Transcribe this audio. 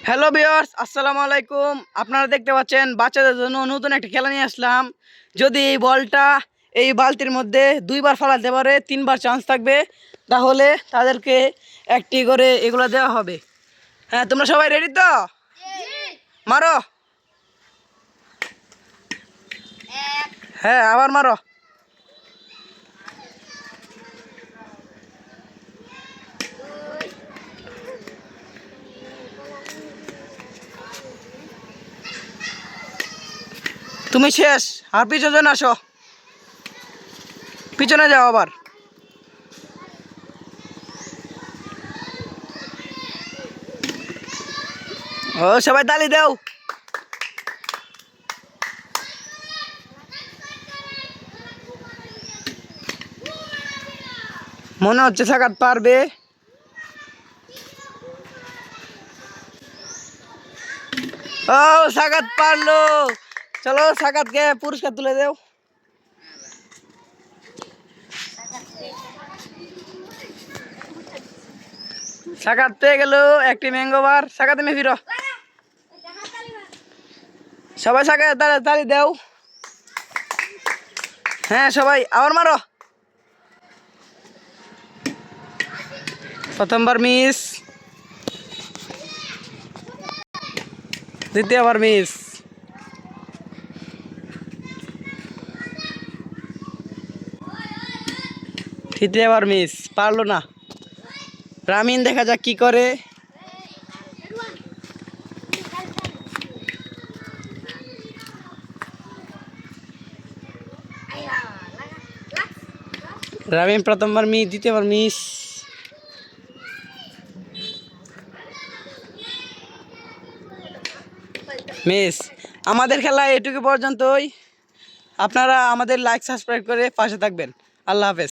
Hello viewers, আসসালামু আলাইকুম। আপনারা দেখতে পাচ্ছেন বাচ্চাদের জন্য নতুন একটা খেলা নিয়ে আসলাম। যদি এই বলটা এই বালতির মধ্যে 2বার ফালাতে পারে, 3বার চান্স থাকবে, তাহলে তাদেরকে একটি করে এগুলো দেওয়া হবে। হ্যাঁ, তোমরা সবাই রেডি তো? মারো। হ্যাঁ, আবার মারো। তুমি শেষ। আর পিছনে আসো, পিছনে যাও আবার। ও, সবাই তালি দাও। মনে হচ্ছে সাকাত পারবে। ও, সাকাত পারলো। চলো, সাকাতকে পুরস্কার তুলে দেও। সাকাত পেয়ে গেল একটি ম্যাঙ্গো বার। সাকাত তুমি ফিরো। সবাই সাকাত তালি দাও। হ্যাঁ, সবাই আবার মারো। প্রথমবার মিস, দ্বিতীয়বার মিস, তৃতীয়বার মিস, পারলো না। রামিন দেখা যাক কি করে। রামিন প্রথমবার মিস, দ্বিতীয়বার মিস। মিস। আমাদের খেলা এটুকু পর্যন্তই। আপনারা আমাদের লাইক সাবস্ক্রাইব করে পাশে থাকবেন। আল্লাহ হাফেজ।